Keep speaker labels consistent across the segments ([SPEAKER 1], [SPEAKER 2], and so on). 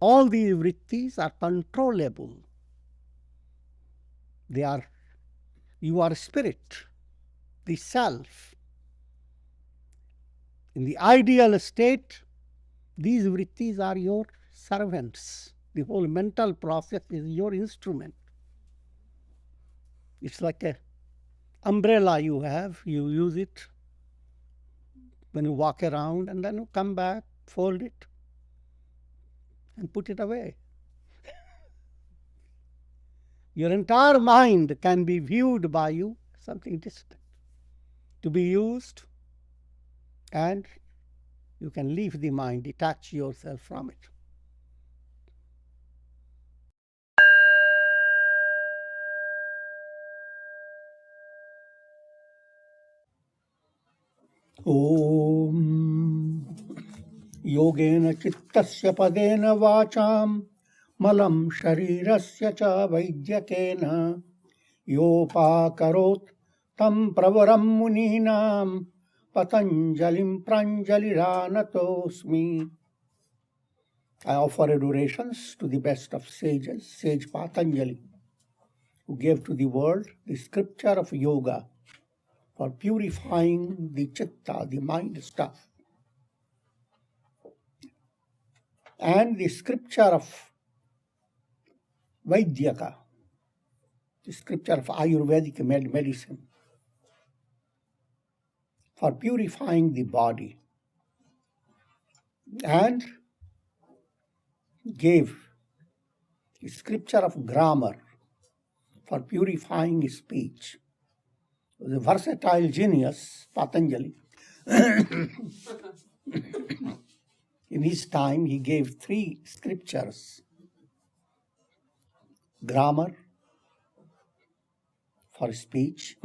[SPEAKER 1] All these vrittis are controllable. You are spirit, the self. In the ideal state, these vrittis are your servants. The whole mental process is your instrument. It's like an umbrella you have. You use it when you walk around, and then you come back, fold it, and put it away. Your entire mind can be viewed by you as something distant, to be used, and you can leave the mind, detach yourself from it. Om Yogena Chittasya Padena Vacham Malam Sharirasya Cha Vaidyakena Yopakarot Tam Pravaram Muninam Patanjalim Pranjaliranatosmi. I offer adorations to the best of sages, sage Patanjali, who gave to the world the scripture of yoga for purifying the chitta, the mind stuff, and the scripture of Vairagya, the scripture of Ayurvedic medicine, for purifying the body, and gave the scripture of grammar for purifying speech. The versatile genius, Patanjali. In his time, he gave 3 scriptures: grammar for speech,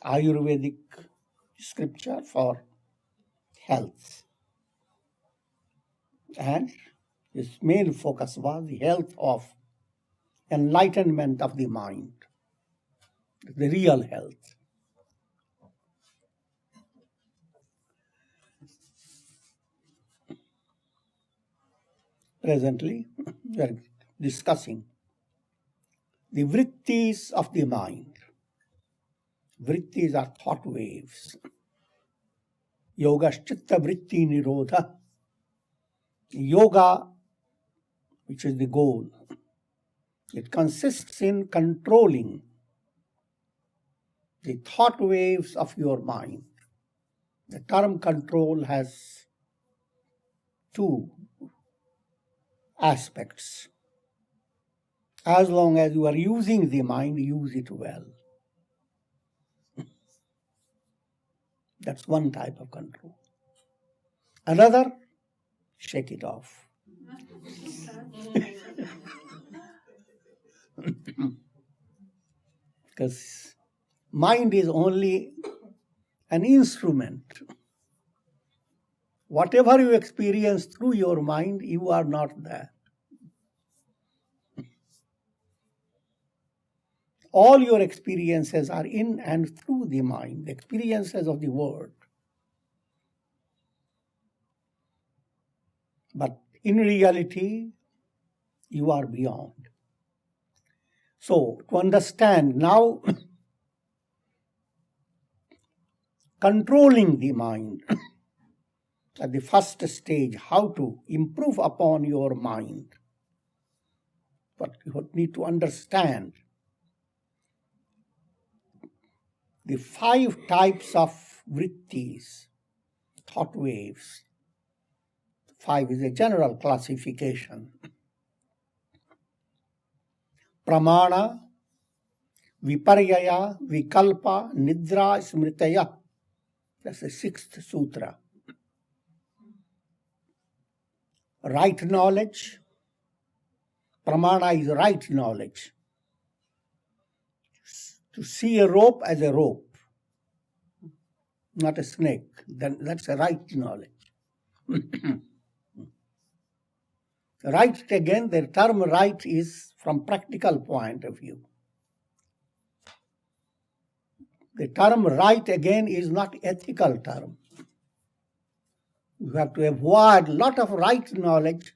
[SPEAKER 1] Ayurvedic scripture for health, and his main focus was the health of enlightenment of the mind, the real health. Presently, we are discussing the vrittis of the mind. Vrittis are thought waves. Yogaschitta vritti nirodha. Yoga, which is the goal, it consists in controlling the thought waves of your mind. The term control has 2 aspects. As long as you are using the mind, use it well. That's one type of control. Another, shake it off. Because mind is only an instrument. Whatever you experience through your mind, you are not there. All your experiences are in and through the mind, the experiences of the world. But in reality, you are beyond. So, to understand now, controlling the mind at the first stage, how to improve upon your mind. But you need to understand the 5 types of vrittis, thought waves. 5 is a general classification. Pramana, Viparyaya, Vikalpa, Nidra, Smritaya. That's the 6th sutra. Right knowledge. Pramana is right knowledge. To see a rope as a rope, not a snake, then that's a right knowledge. Right, again, the term right is from practical point of view. The term right, again, is not ethical term. You have to avoid a lot of right knowledge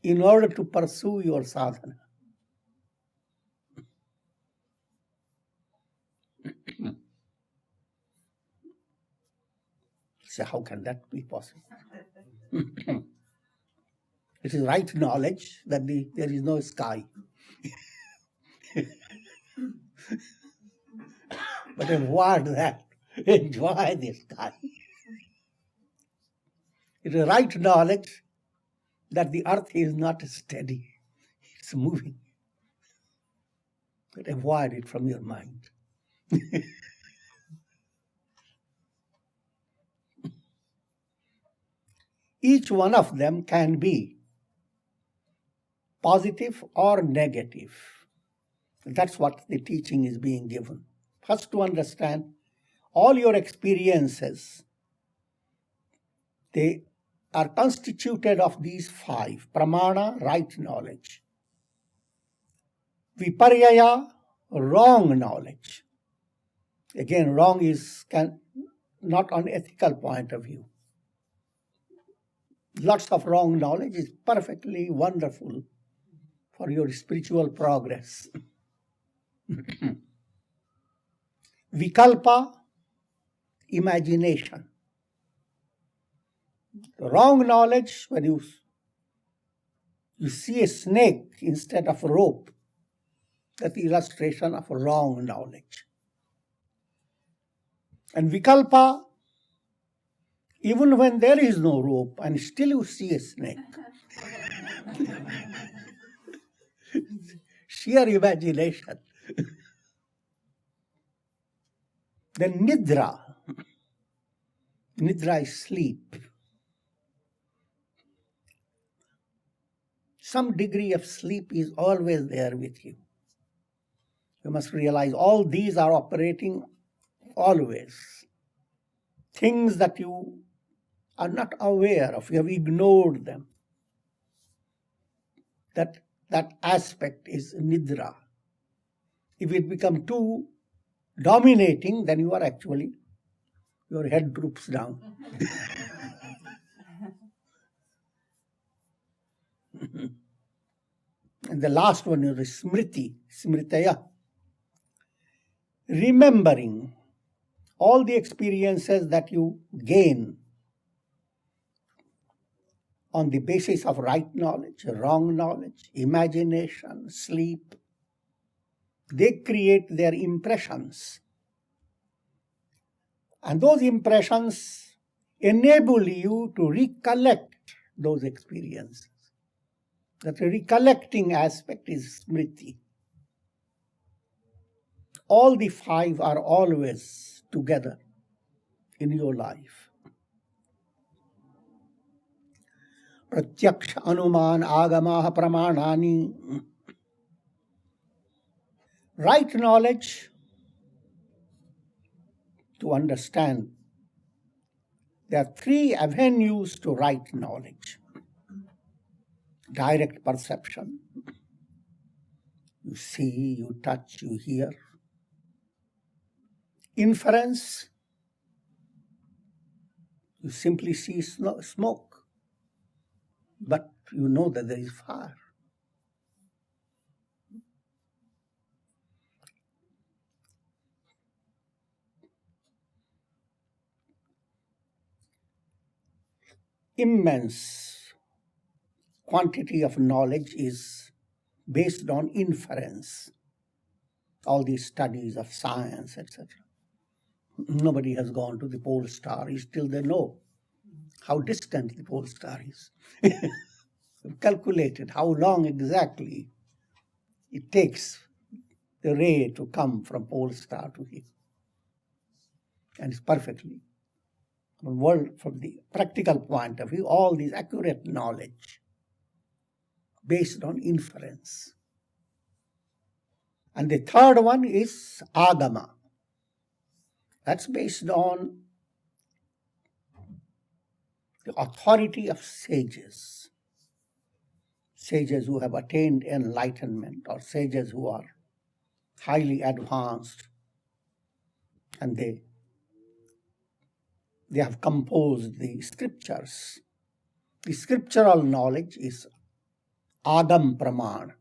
[SPEAKER 1] in order to pursue your sadhana. So how can that be possible? It is right knowledge that there is no sky. But avoid that. Enjoy the sky. It is right knowledge that the earth is not steady. It's moving. But avoid it from your mind. Each one of them can be positive or negative. That's what the teaching is being given. First, to understand all your experiences, they are constituted of these five. Pramana, right knowledge. Viparyaya, wrong knowledge. Again, wrong is not on ethical point of view. Lots of wrong knowledge is perfectly wonderful for your spiritual progress. Vikalpa, imagination. The wrong knowledge, when you see a snake instead of a rope, that's the illustration of wrong knowledge. And vikalpa, even when there is no rope and still you see a snake. Sheer imagination. Then nidra. Nidra is sleep. Some degree of sleep is always there with you. You must realize all these are operating always. Things that you are not aware of, you have ignored them. That aspect is nidra. If it becomes too dominating, then your head droops down. And the last one is smriti, smritaya. Remembering all the experiences that you gain on the basis of right knowledge, wrong knowledge, imagination, sleep. They create their impressions. And those impressions enable you to recollect those experiences. That recollecting aspect is smriti. All the five are always together in your life. Pratyaksha, anuman, agamaha, pramanani. Right knowledge, to understand, there are three avenues to right knowledge. Direct perception. You see, you touch, you hear. Inference. You simply see smoke, but you know that there is fire. Immense quantity of knowledge is based on inference. All these studies of science, etc. Nobody has gone to the pole star. Still they know how distant the pole star is. Calculated how long exactly it takes the ray to come from pole star to here. And it's perfectly. From the practical point of view, all this accurate knowledge based on inference. And the third one is agama. That's based on the authority of sages. Sages who have attained enlightenment, or sages who are highly advanced, and they have composed the scriptures. The scriptural knowledge is Agam Praman,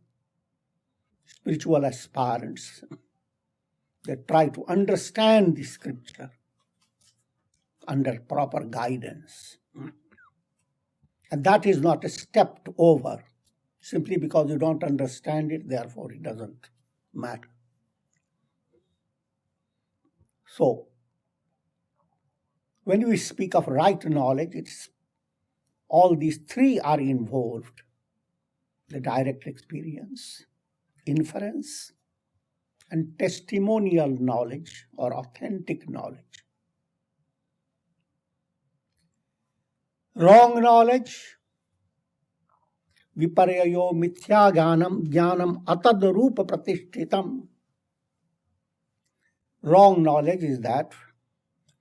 [SPEAKER 1] spiritual aspirants. They try to understand the scripture under proper guidance. And that is not stepped over. Simply because you don't understand it, therefore it doesn't matter. So, when we speak of right knowledge, it's all these three are involved. The direct experience, inference, and testimonial knowledge or authentic knowledge. Wrong knowledge, viparyayo mithya jnanam atad rupa pratishtitam. Wrong knowledge is that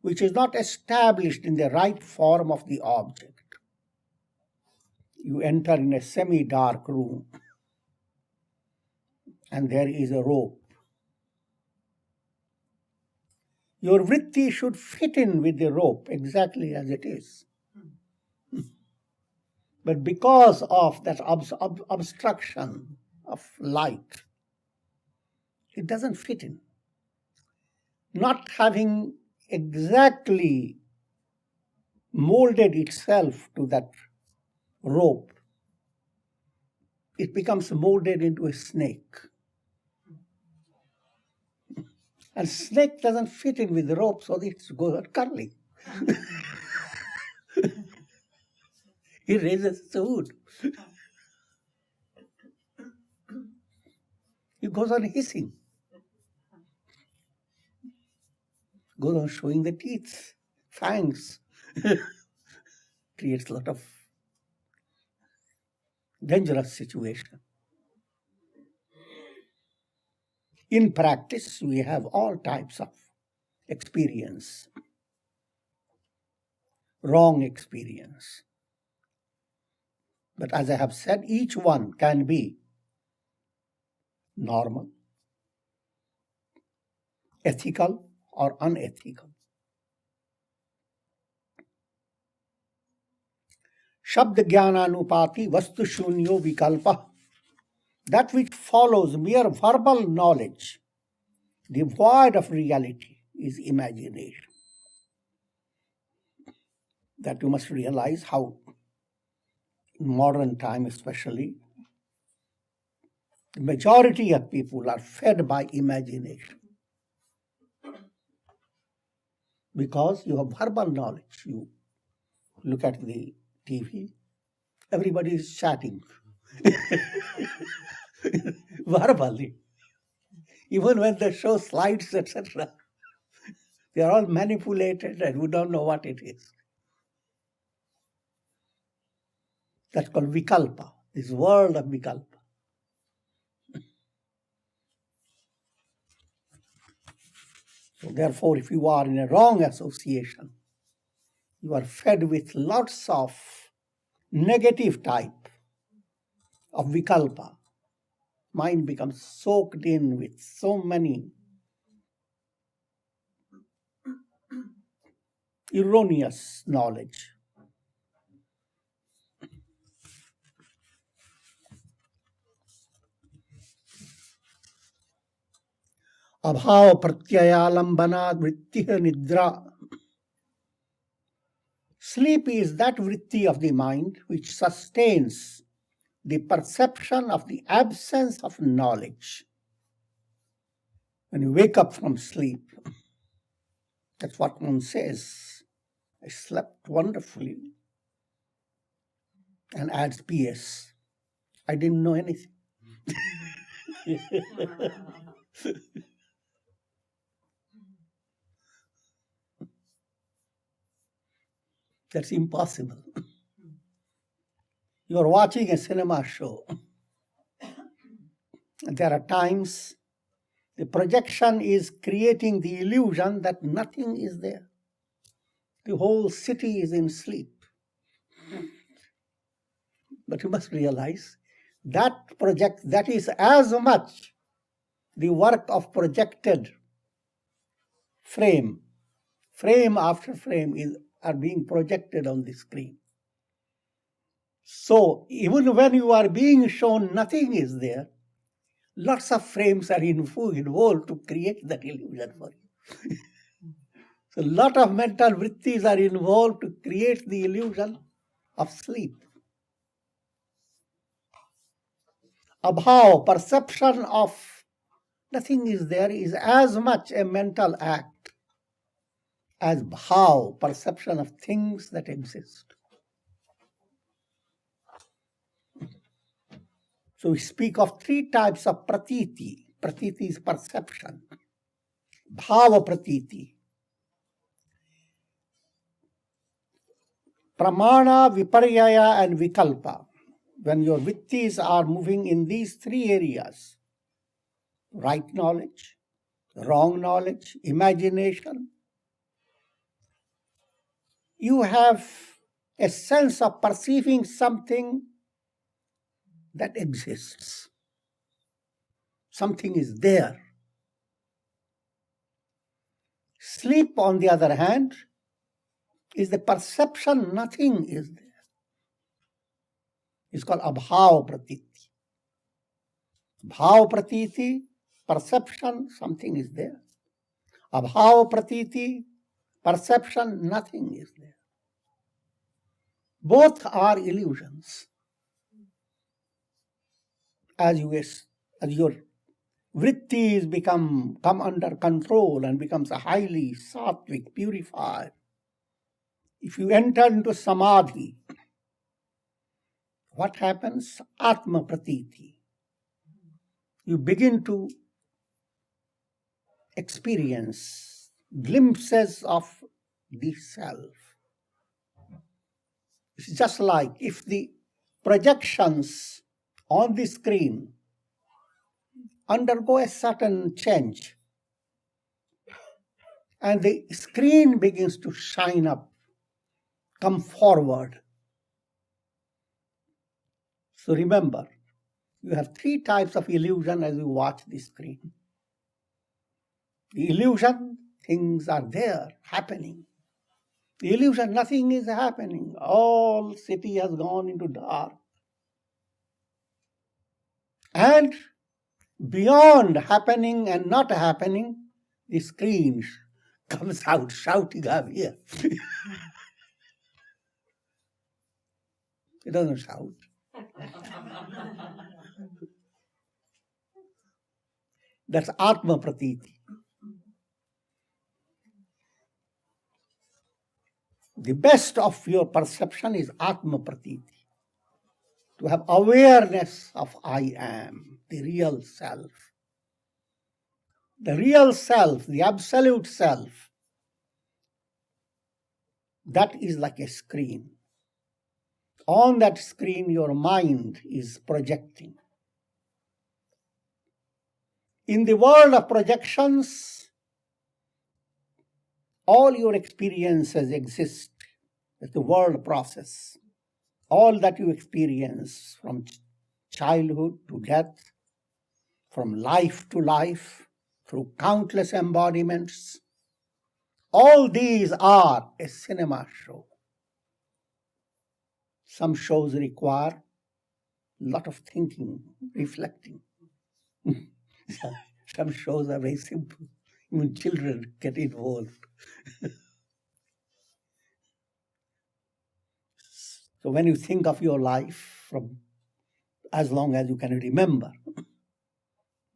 [SPEAKER 1] which is not established in the right form of the object. You enter in a semi-dark room and there is a rope. Your vritti should fit in with the rope exactly as it is. But because of that obstruction of light, it doesn't fit in. Not having exactly molded itself to that rope, it becomes molded into a snake. And snake doesn't fit in with the rope, so it goes on curling. It raises its hood. It goes on hissing. Goes on showing the teeth, fangs. Creates a lot of dangerous situation. In practice, we have all types of experience. Wrong experience. But as I have said, each one can be normal, ethical, or unethical. Shabda jnananupati vastu shunyo vikalpa. That which follows mere verbal knowledge, devoid of reality, is imagination. That you must realize how, in modern time especially, the majority of people are fed by imagination. Because you have verbal knowledge. You look at the TV, everybody is chatting. Verbally. Even when they show slides, etc., they are all manipulated and we don't know what it is. That's called vikalpa, this world of vikalpa. So therefore, if you are in a wrong association, you are fed with lots of negative type of vikalpa. Mind becomes soaked in with so many erroneous knowledge. Abhava pratyayalambana vrittih nidra. Sleep is that vritti of the mind which sustains the perception of the absence of knowledge. When you wake up from sleep, that's what one says. I slept wonderfully. And adds PS. I didn't know anything. That's impossible. You are watching a cinema show. And there are times the projection is creating the illusion that nothing is there. The whole city is in sleep. But you must realize that is as much the work of projected frame. Frame after frame are being projected on the screen. So even when you are being shown nothing is there, lots of frames are involved to create that illusion for you. So a lot of mental vrittis are involved to create the illusion of sleep. Abhav, perception of nothing is there, is as much a mental act as bhav, perception of things that exist. So we speak of three types of pratiti. Pratiti is perception. Bhava pratiti. Pramana, viparyaya and vikalpa. When your vittis are moving in these three areas, right knowledge, wrong knowledge, imagination, you have a sense of perceiving something that exists. Something is there. Sleep, on the other hand, is the perception nothing is there. It's called abhav pratiti. Bhav pratiti, perception, something is there. Abhav pratiti, perception, nothing is there. Both are illusions. As your vrittis come under control and becomes a highly sattvic, purified. If you enter into samadhi, what happens? Atma pratiti. You begin to experience glimpses of the self. It's just like if the projections on the screen undergo a certain change and the screen begins to shine up, come forward. So remember, you have three types of illusion as you watch the screen. The illusion, things are there, happening. The illusion, nothing is happening. All city has gone into dark. And beyond happening and not happening, the screen comes out shouting, I'm here. It doesn't shout. That's Atma Pratiti. The best of your perception is Atma Pratiti. To have awareness of I am, the real self. The real self, the absolute self, that is like a screen. On that screen, your mind is projecting. In the world of projections, all your experiences exist as the world process. All that you experience from childhood to death, from life to life, through countless embodiments, all these are a cinema show. Some shows require a lot of thinking, reflecting. Some shows are very simple. Even children get involved. So when you think of your life from as long as you can remember,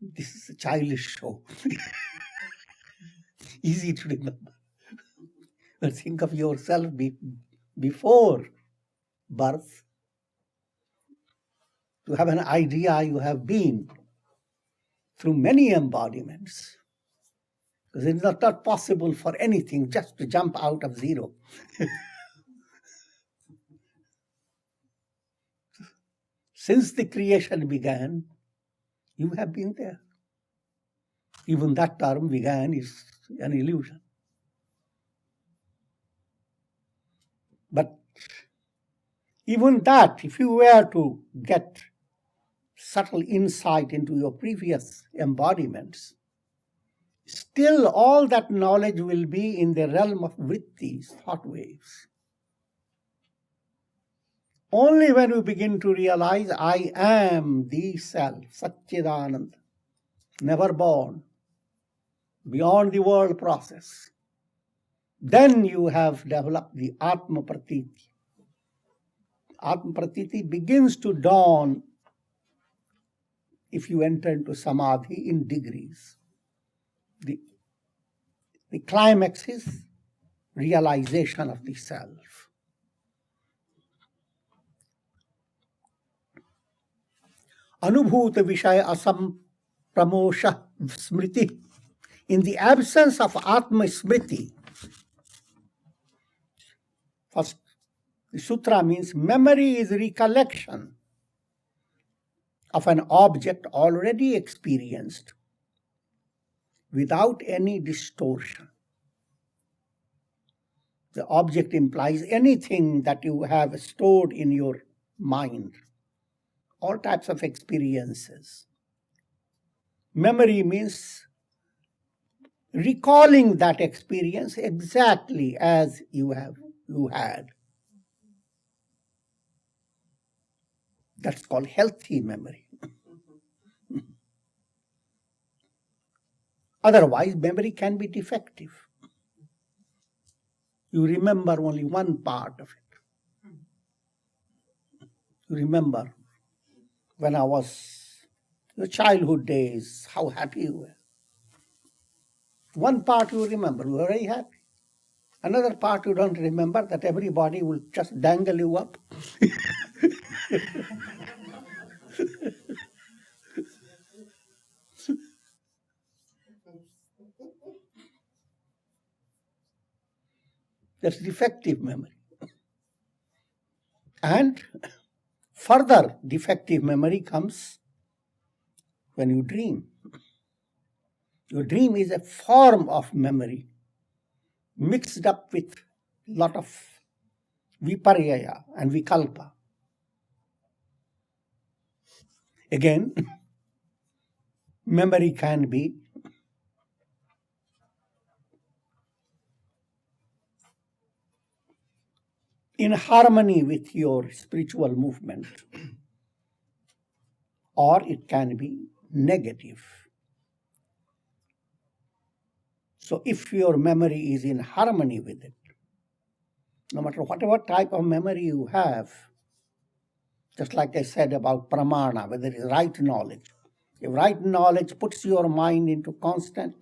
[SPEAKER 1] this is a childish show. Easy to remember. But think of yourself before birth, to have an idea you have been through many embodiments. Because it's not possible for anything just to jump out of zero. Since the creation began, you have been there. Even that term began is an illusion. But even that, if you were to get subtle insight into your previous embodiments, still all that knowledge will be in the realm of vrittis, thought waves. Only when we begin to realize I am the self, Satchidananda, never born, beyond the world process, then you have developed the Atma Pratiti. Atma Pratiti begins to dawn if you enter into Samadhi in degrees. The climax is realization of the self. Anubhuta Vishaya Asam Pramosha Smriti. In the absence of Atma Smriti, first, the Sutra means memory is recollection of an object already experienced without any distortion. The object implies anything that you have stored in your mind, all types of experiences. Memory means recalling that experience exactly as you had. That's called healthy memory. Otherwise, memory can be defective. You remember only one part of it. You remember when I was your childhood days, how happy you were. One part you remember, you were very happy. Another part you don't remember, that everybody will just dangle you up. That's defective memory. And further defective memory comes when you dream. Your dream is a form of memory mixed up with a lot of viparyaya and vikalpa. Again, memory can be in harmony with your spiritual movement, or it can be negative. So if your memory is in harmony with it, no matter whatever type of memory you have, just like I said about pramana, whether it is right knowledge. If right knowledge puts your mind into constant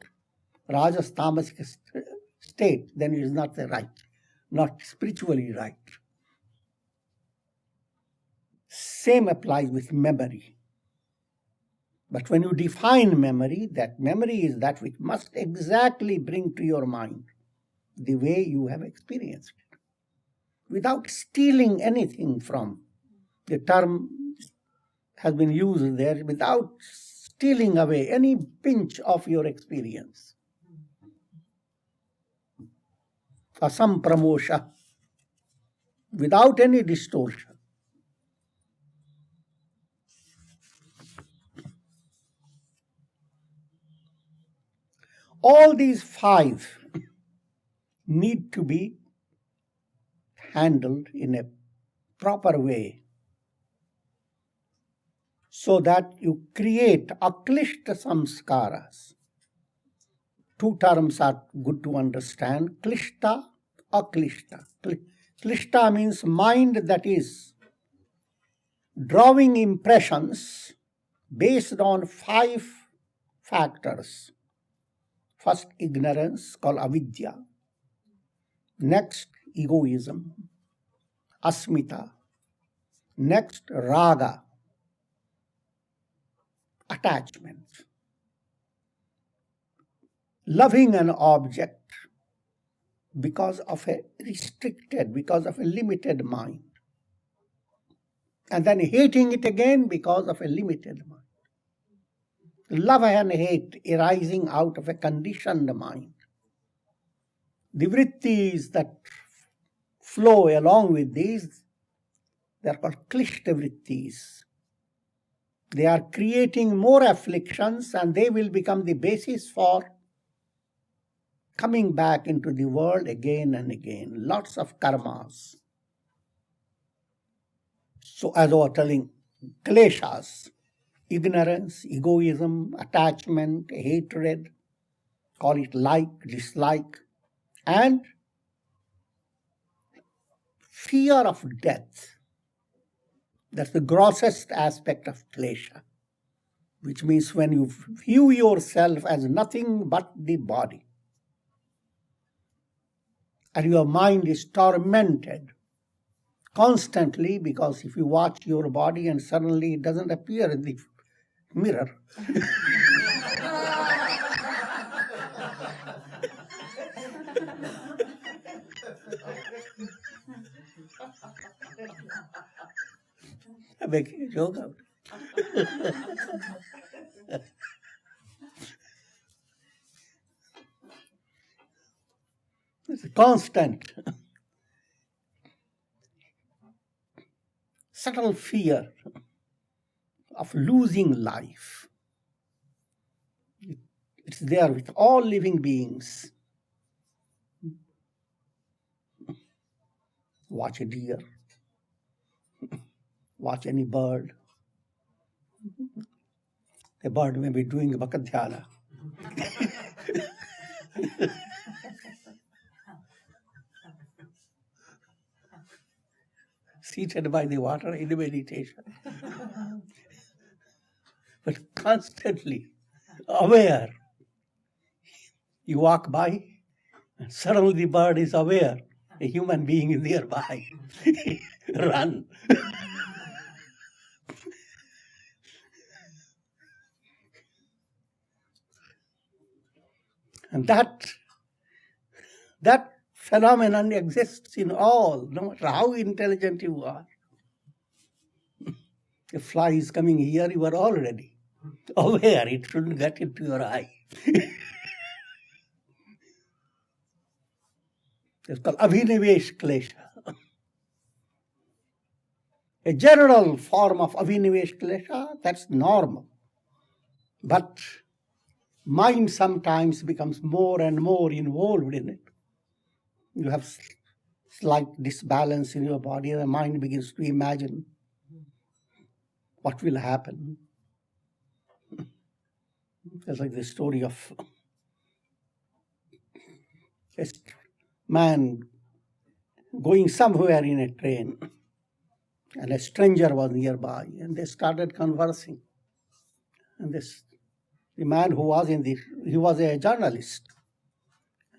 [SPEAKER 1] rajas tamasic state, then it is not the right, not spiritually right. Same applies with memory. But when you define memory, that memory is that which must exactly bring to your mind the way you have experienced it, without stealing anything from. The term has been used there, without stealing away any pinch of your experience. Asam pramosha, without any distortion. All these five need to be handled in a proper way so that you create aklishta samskaras. Two terms are good to understand, klishta, aklishta. Klishta means mind that is drawing impressions based on five factors. First, ignorance, called avidya. Next, egoism, asmita. Next, raga, attachment. Loving an object because of a limited mind. And then hating it again because of a limited mind. Love and hate arising out of a conditioned mind. The vrittis that flow along with these, they are called klishta vrittis. They are creating more afflictions, and they will become the basis for coming back into the world again and again. Lots of karmas. So as I was telling, kleshas, ignorance, egoism, attachment, hatred, call it like, dislike, and fear of death. That's the grossest aspect of klesha, which means when you view yourself as nothing but the body, and your mind is tormented constantly, because if you watch your body and suddenly it doesn't appear in the mirror, I'm making a joke out. It's a constant, subtle fear of losing life. It's there with all living beings. Watch a deer, watch any bird. A bird may be doing Bhakadhyana. Seated by the water in meditation. But constantly aware. You walk by, and suddenly the bird is aware. A human being is nearby. Run. And that phenomenon exists in all, no matter how intelligent you are. A fly is coming here, you are already aware it shouldn't get into your eye. It's called Abhinivesh Klesha. A general form of Abhinivesh Klesha, that's normal. But mind sometimes becomes more and more involved in it. You have slight disbalance in your body, and the mind begins to imagine what will happen. It's like the story of a man going somewhere in a train, and a stranger was nearby, and they started conversing. And the man who was he was a journalist,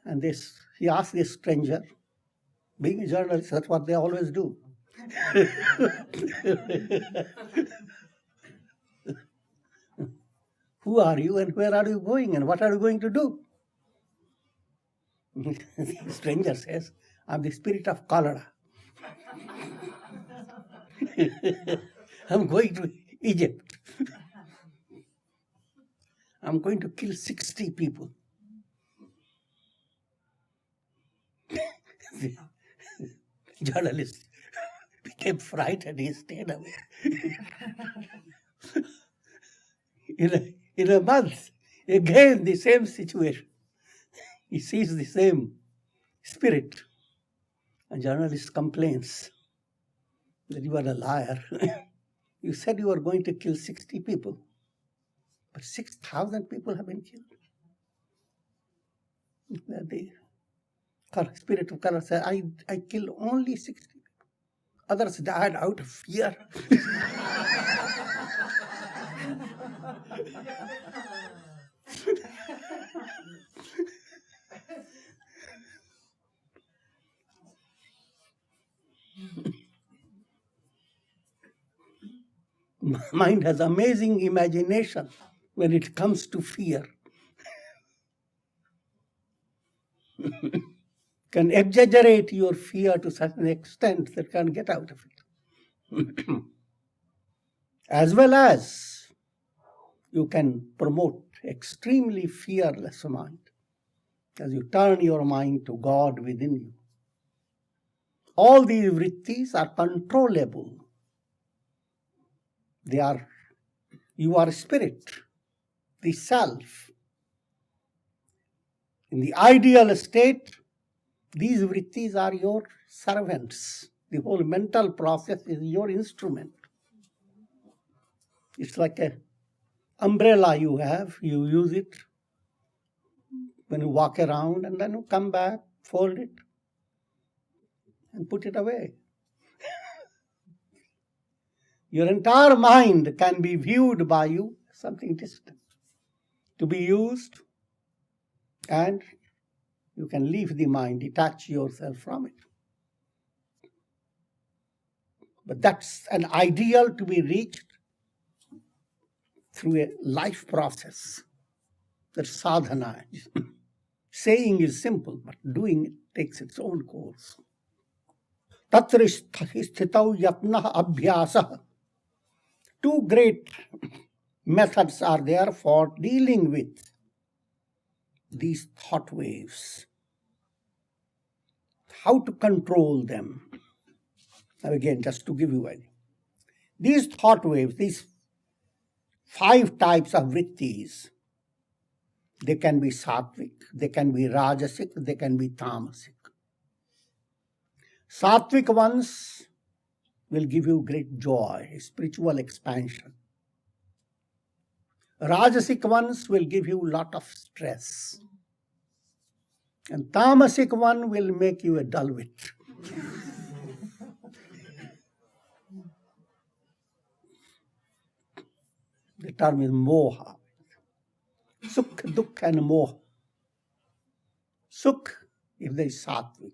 [SPEAKER 1] and he asked this stranger, being a journalist, that's what they always do. Who are you and where are you going and what are you going to do? The stranger says, I'm the spirit of cholera. I'm going to Egypt. I'm going to kill 60 people. The journalist became frightened. He stayed away. In a month, again the same situation. He sees the same spirit. A journalist complains that you are a liar. You said you were going to kill 60 people, but 6,000 people have been killed. The spirit of color said, I killed only 60 people. Others died out of fear. Mind has amazing imagination when it comes to fear. Can exaggerate your fear to such an extent that can't get out of it. As well as you can promote extremely fearless mind as you turn your mind to God within you. All these vrittis are controllable. You are spirit, the self. In the ideal state, these vrittis are your servants. The whole mental process is your instrument. It's like an umbrella you have. You use it when you walk around, and then you come back, fold it, and put it away. Your entire mind can be viewed by you as something distant, to be used, and you can leave the mind, detach yourself from it. But that's an ideal to be reached through a life process. That's sadhana. Saying is simple, but doing it takes its own course. Tatra sthitau yatnah abhyasa. Two great methods are there for dealing with these thought waves. How to control them. Now again, just to give you an idea. These thought waves, these 5 types of vrittis, they can be sattvic, they can be rajasic, they can be tamasic. Sattvic ones will give you great joy, spiritual expansion. Rajasic ones will give you a lot of stress. And tamasic one will make you a dull wit. The term is moha. Sukh, dukh and moha. Sukh, if there is sattvic.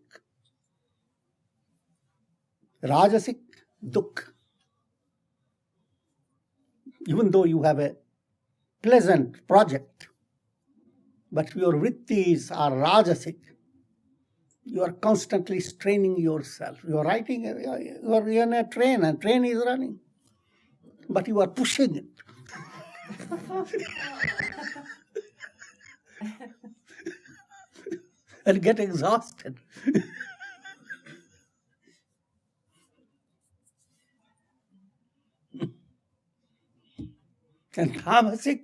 [SPEAKER 1] Rajasic, dukh. Even though you have a pleasant project, but your vrittis are rajasic, you are constantly straining yourself. You are riding, you are in a train, and train is running, but you are pushing it. And get exhausted. And tamasic,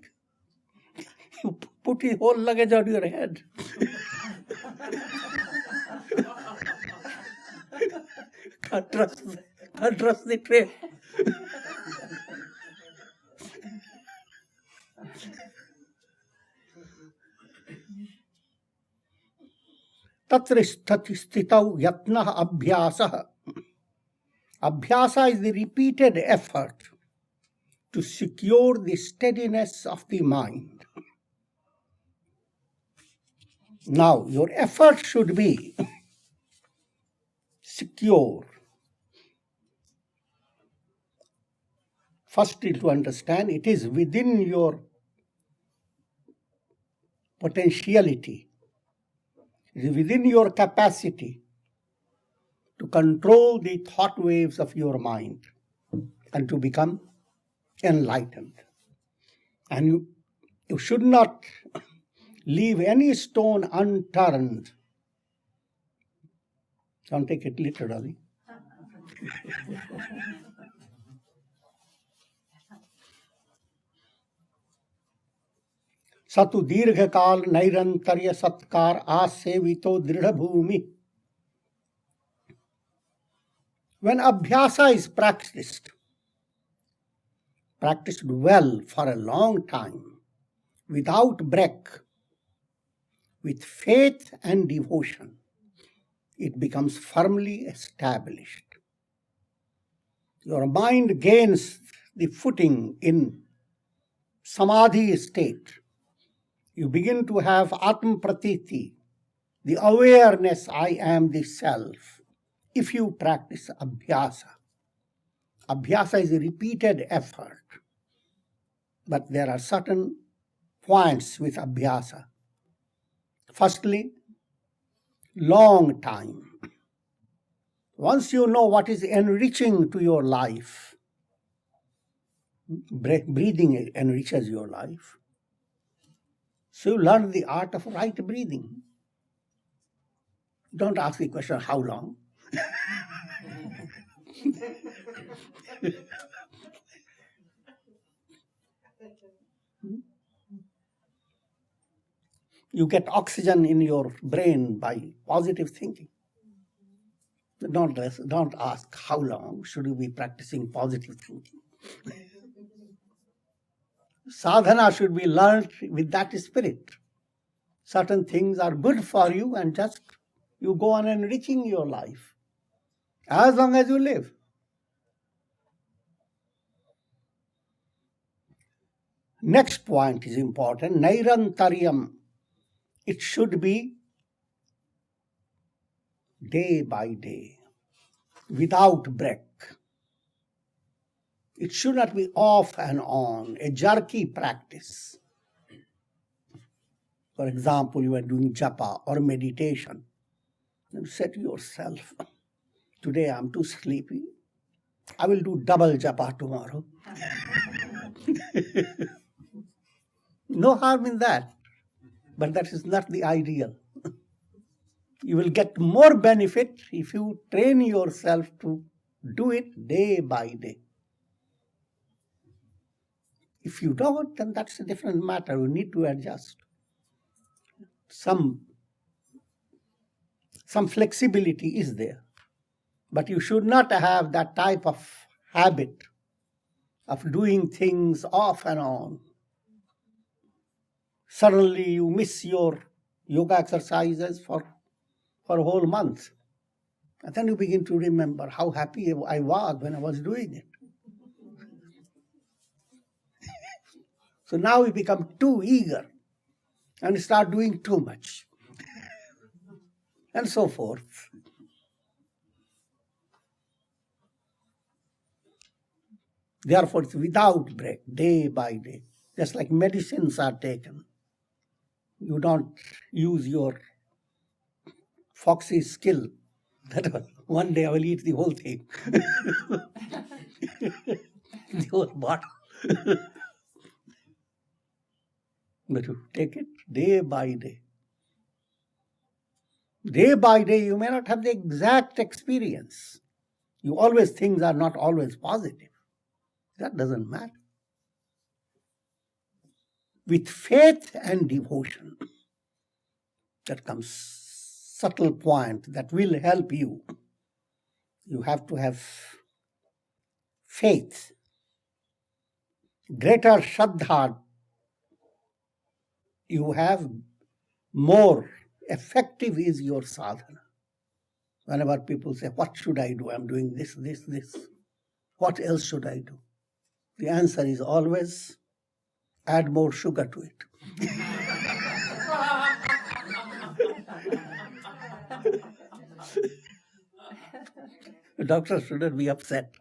[SPEAKER 1] you put the whole luggage on your head. Can't trust the train. Tatra sthitau yatnah abhyasa. Abhyasa is the repeated effort to secure the steadiness of the mind. Now, your effort should be secure. Firstly, to understand, it is within your potentiality, it is within your capacity to control the thought waves of your mind and to become enlightened. And you should not leave any stone unturned. Don't take it literally. Satu dirghakal nairantarya satkar asevito dridha bhumi. When abhyasa is practiced well for a long time, without break, with faith and devotion, it becomes firmly established. Your mind gains the footing in samadhi state. You begin to have atma pratiti, the awareness I am the self, if you practice abhyasa. Abhyasa is a repeated effort, but there are certain points with abhyasa. Firstly, long time. Once you know what is enriching to your life, breathing enriches your life. So you learn the art of right breathing. Don't ask the question, how long? You get oxygen in your brain by positive thinking. Don't ask how long should you be practicing positive thinking. Sadhana should be learned with that spirit. Certain things are good for you, and just you go on enriching your life as long as you live. Next point is important. Nairantaryam. It should be day by day, without break. It should not be off and on, a jerky practice. For example, you are doing japa or meditation. You say to yourself, today I'm too sleepy. I will do double japa tomorrow. No harm in that. But that is not the ideal. You will get more benefit if you train yourself to do it day by day. If you don't, then that's a different matter. You need to adjust. Some flexibility is there. But you should not have that type of habit of doing things off and on. Suddenly you miss your yoga exercises for a whole month. And then you begin to remember how happy I was when I was doing it. So now we become too eager and start doing too much. And so forth. Therefore, it's without break, day by day. Just like medicines are taken. You don't use your foxy skill that one day I will eat the whole thing. The whole bottle. But you take it day by day. Day by day, you may not have the exact experience. You always, things are not always positive. That doesn't matter. With faith and devotion, that comes subtle point that will help you. You have to have faith. Greater Shraddha you have, more effective is your sadhana. Whenever people say, what should I do? I'm doing this. What else should I do? The answer is always, add more sugar to it. The doctor shouldn't be upset.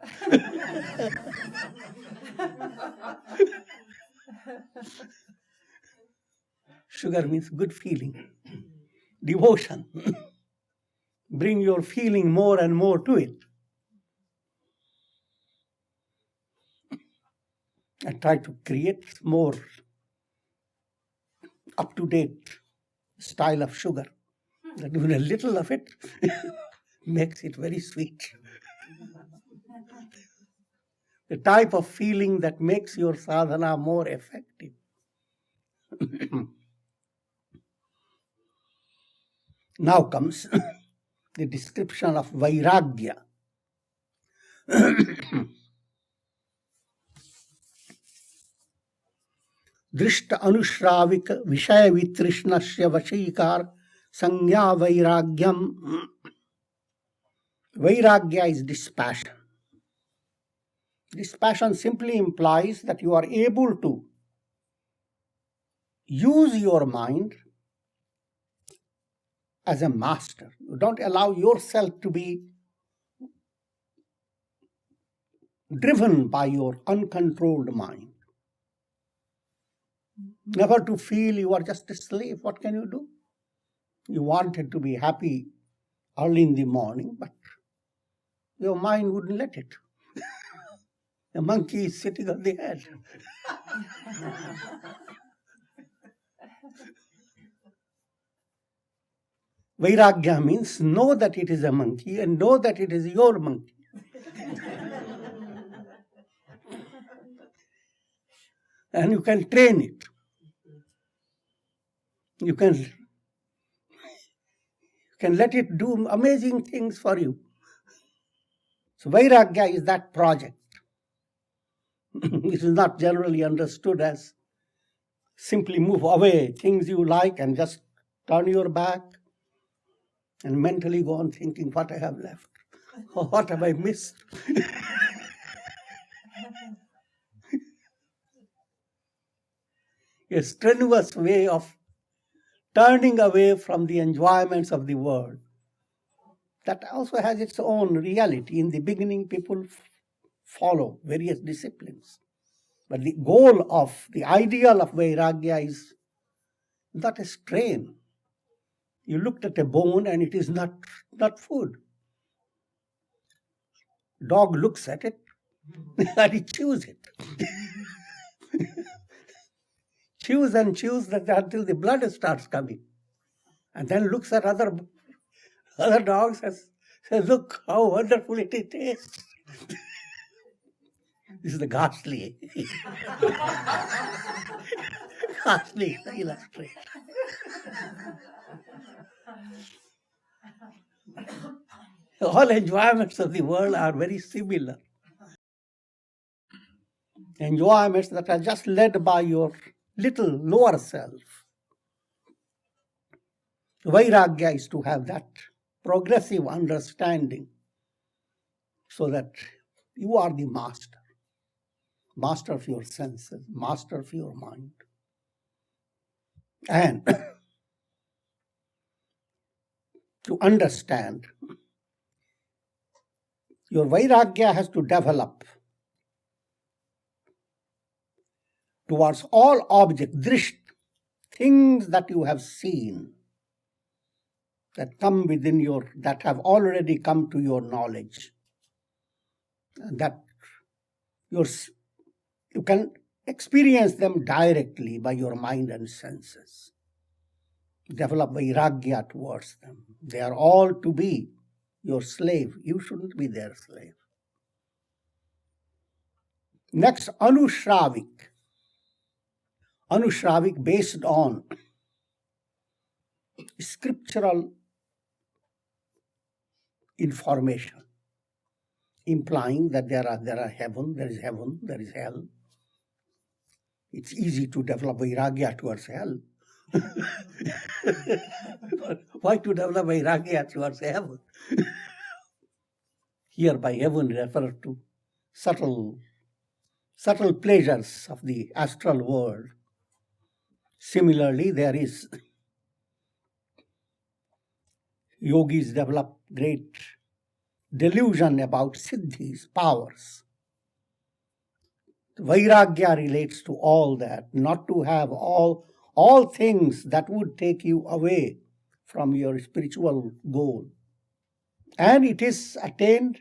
[SPEAKER 1] Sugar means good feeling, devotion. Bring your feeling more and more to it. And try to create more up-to-date style of sugar. That even a little of it makes it very sweet. The type of feeling that makes your sadhana more effective. Now comes the description of Vairagya. Drishta anushravika vishaya vitrishnasya vashikar sangya vairagyam. Vairagya is dispassion. Dispassion simply implies that you are able to use your mind as a master. You don't allow yourself to be driven by your uncontrolled mind. Never to feel you are just a slave. What can you do? You wanted to be happy early in the morning, but your mind wouldn't let it. The monkey is sitting on the head. Vairagya means know that it is a monkey and know that it is your monkey. And you can train it. You can let it do amazing things for you. So Vairagya is that project. It is not generally understood as simply move away things you like and just turn your back and mentally go on thinking what I have left or what have I missed. A strenuous way of turning away from the enjoyments of the world. That also has its own reality. In the beginning, people follow various disciplines. But the goal of, the ideal of Vairagya is not a strain. You looked at a bone and it is not food. Dog looks at it and it chews it. Chews and chews that until the blood starts coming. And then looks at other dogs and says, look how wonderful it tastes. This is the ghastly illustration. All enjoyments of the world are very similar. Enjoyments that are just led by your little lower self. Vairagya is to have that progressive understanding so that you are the master of your senses, master of your mind. And to understand, your Vairagya has to develop towards all objects, drisht, things that you have seen, that come within that have already come to your knowledge, and that you can experience them directly by your mind and senses. Develop Vairagya towards them. They are all to be your slave. You shouldn't be their slave. Next, Anushravik. Anushravik based on scriptural information, implying that there is heaven, there is hell. It's easy to develop Vairagya towards hell. Why to develop Vairagya towards heaven? Here by heaven refers to subtle pleasures of the astral world. Similarly, there is yogis develop great delusion about siddhis, powers. Vairagya relates to all that, not to have all things that would take you away from your spiritual goal. And it is attained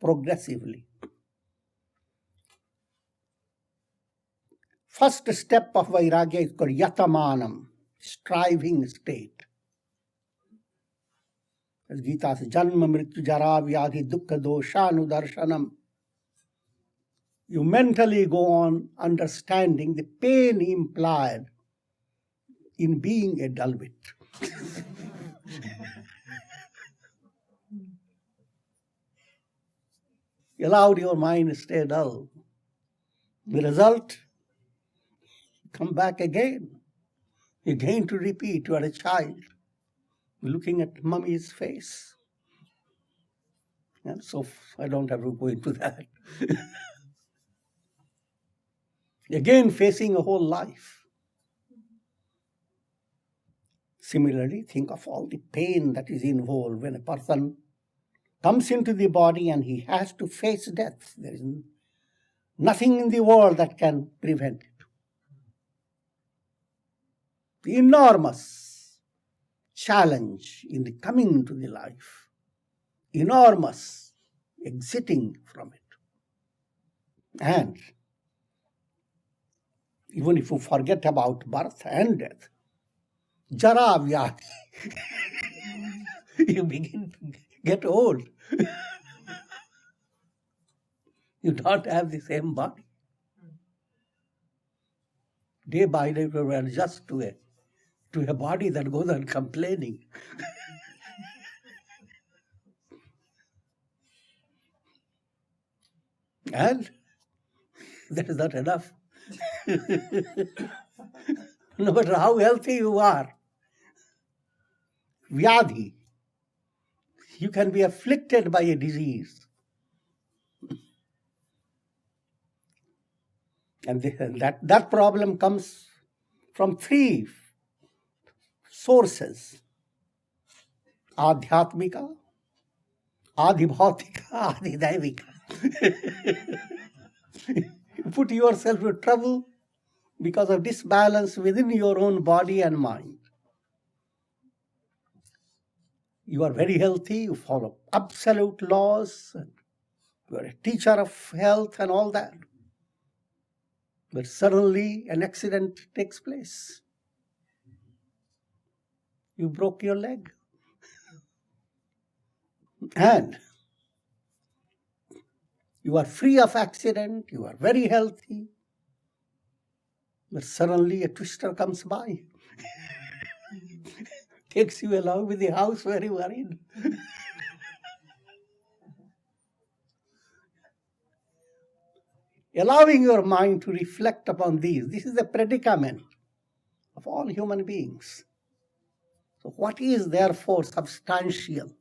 [SPEAKER 1] progressively. First step of Vairagya is called Yatamanam, striving state. As Gita says, Janma Mrityu Jara Vyadhi Dukkha Doshanu Darshanam. You mentally go on understanding the pain implied in being a dulvit. You allowed your mind to stay dull. The result, come back again. Again to repeat, you are a child looking at mummy's face. And so I don't have to go into that. Again, facing a whole life. Similarly, think of all the pain that is involved when a person comes into the body and he has to face death. There is nothing in the world that can prevent it. The enormous challenge in the coming to the life, enormous exiting from it. And even if you forget about birth and death, Jara Vyadhi, you begin to get old. You don't have the same body. Day by day you adjust to a body that goes on complaining. And that is not enough. No matter how healthy you are, vyadhi, you can be afflicted by a disease. And that problem comes from three sources: adhyatmika, adhibhautika, adhidaivika. You put yourself in trouble because of disbalance within your own body and mind. You are very healthy, you follow absolute laws, and you are a teacher of health and all that. But suddenly an accident takes place. You broke your leg. And you are free of accident, you are very healthy. But suddenly a twister comes by. Takes you along with the house where you are in. Allowing your mind to reflect upon these. This is the predicament of all human beings. So what is therefore substantial?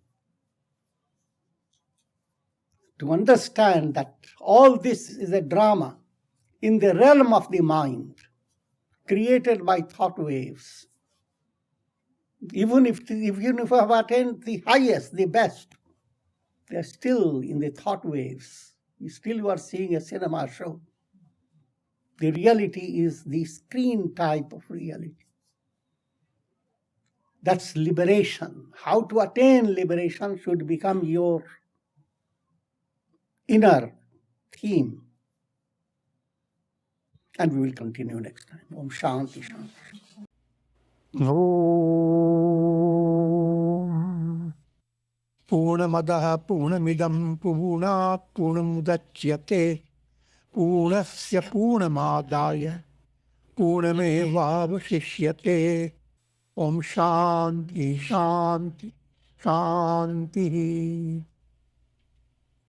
[SPEAKER 1] To understand that all this is a drama in the realm of the mind, created by thought waves. Even if you have attained the highest, the best, they are still in the thought waves. You are seeing a cinema show. The reality is the screen type of reality. That's liberation. How to attain liberation should become your inner theme. And we will continue next time. Om Shanti Shanti.
[SPEAKER 2] Om Purnamadaha Purnamidam Purnat Purnamudachyate Purnasya Purnamadaya Purnamevavashishyate. Om Shanti Shanti Shanti.